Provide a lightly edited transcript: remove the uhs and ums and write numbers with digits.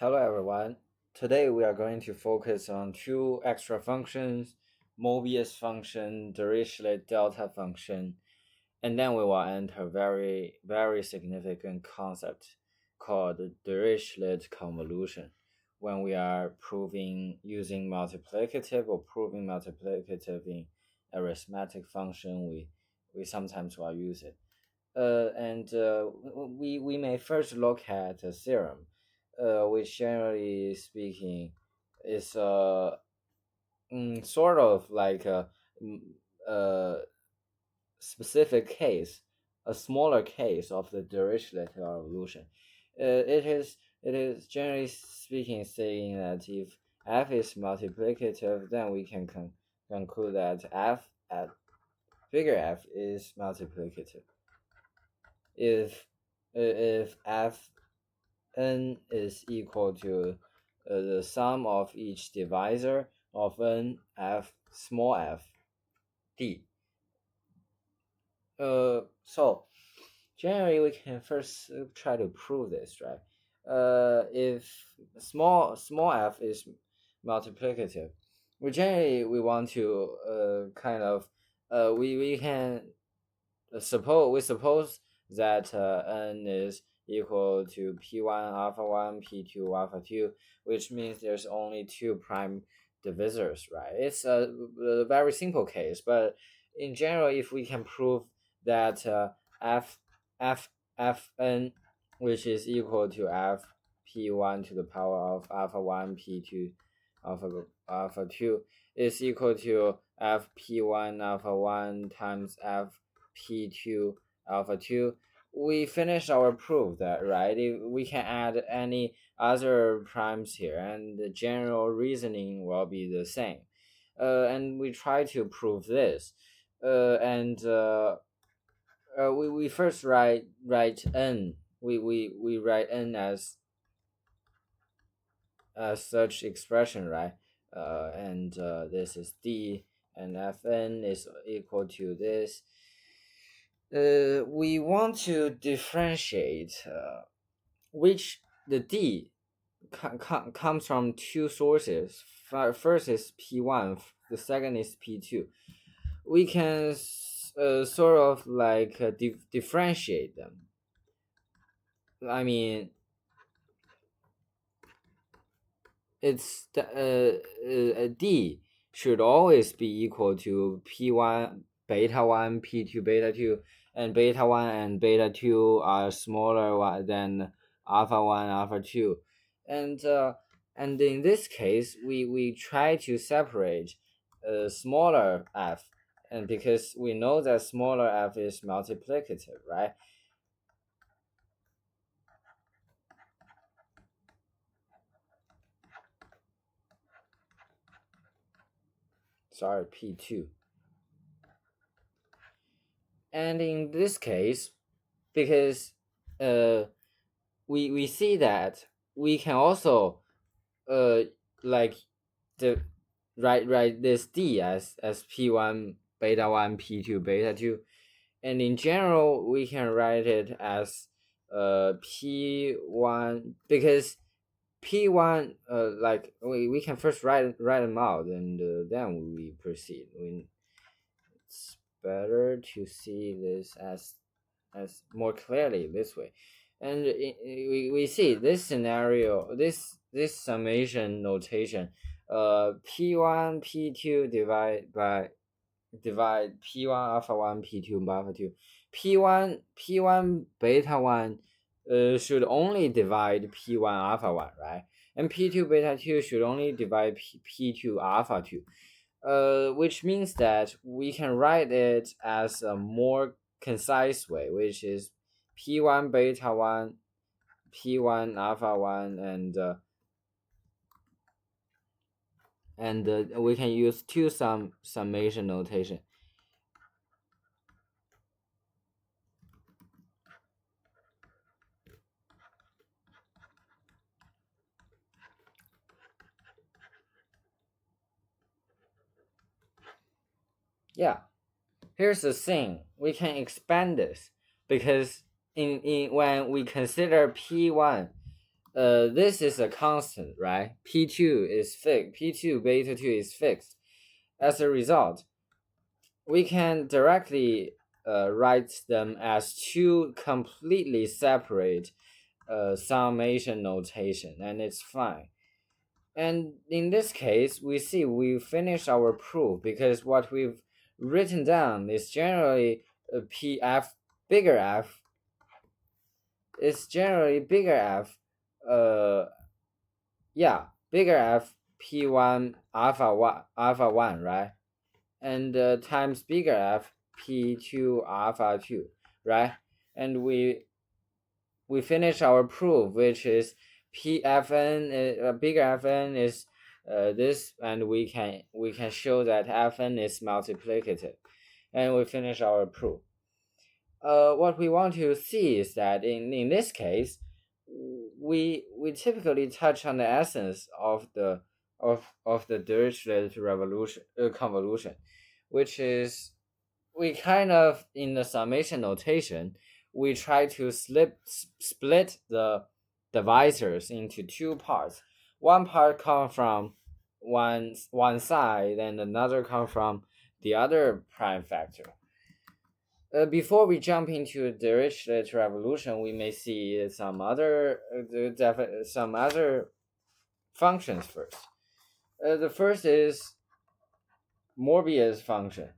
Hello everyone. Today we are going to focus on two extra functions, Mobius function, direchlet delta function, and then we will enter a very significant concept called direchlet convolution. When we are proving using multiplicative or proving multiplicative in arithmetic function, we sometimes will use it. We may first look at a theorem, which generally speaking is sort of like mm, a specific case, a smaller case of the Dirichlet evolution. It is generally speaking saying that if f is multiplicative, then we can conclude that f at figure f is multiplicative. If f n is equal to the sum of each divisor of n f small f d. So generally we can first try to prove this, right? If small f is multiplicative, we want to kind of we can suppose that n is equal to p1 alpha 1 p2 alpha 2, which means there's only two prime divisors, right? It's a very simple case, but in general, if we can prove that f f fn, which is equal to f p1 to the power of alpha 1 p2 alpha 2 is equal to f p1 alpha 1 times f p2 alpha 2, we finish our proof, that right? We can add any other primes here and the general reasoning will be the same. And we try to prove this. We first write n. We write n as such expression, right? This is d, and fn is equal to this. We want to differentiate which the d comes from two sources. First is p1, the second is p2. We can sort of like differentiate them. I mean, it's d should always be equal to p1 beta 1 p2 beta 2, and beta 1 and beta 2 are smaller than alpha 1 alpha 2, and in this case we try to separate smaller f, and because we know that smaller f is multiplicative, right? Sorry, p2. And in this case, because we see that we can also like the write this d as p1 beta 1 p2 beta 2, and in general we can write it as p1, because p1 like we can first write them out, and then we proceed. It's better to see this as more clearly this way. And we see this scenario, this summation notation, p1 p2 divide p1 alpha 1 p2 alpha 2, p1 beta 1 should only divide p1 alpha 1, right? And p2 beta 2 should only divide p2 alpha 2, which means that we can write it as a more concise way, which is p1 beta 1 p1 alpha 1, and we can use two summation notation. Yeah, here's the thing, we can expand this, because in when we consider p1, this is a constant, right? P2 is fixed. P2 beta 2 is fixed. As a result, we can directly write them as two completely separate summation notation, and it's fine. And in this case, we see we finished our proof because what we've written down is generally PF bigger F is generally bigger F, bigger F P1 alpha 1, right? And times bigger F P2 alpha 2, right? And we finish our proof, which is PFN bigger Fn is this, and we can show that Fn is multiplicative, and we finish our proof. What we want to see is that in this case, we typically touch on the essence of the direchlet convolution, which is we kind of in the summation notation we try to split the divisors into two parts. One part comes from one side, and another comes from the other prime factor. Before we jump into direchlet revolution, we may see some other functions first. The first is Morbius function.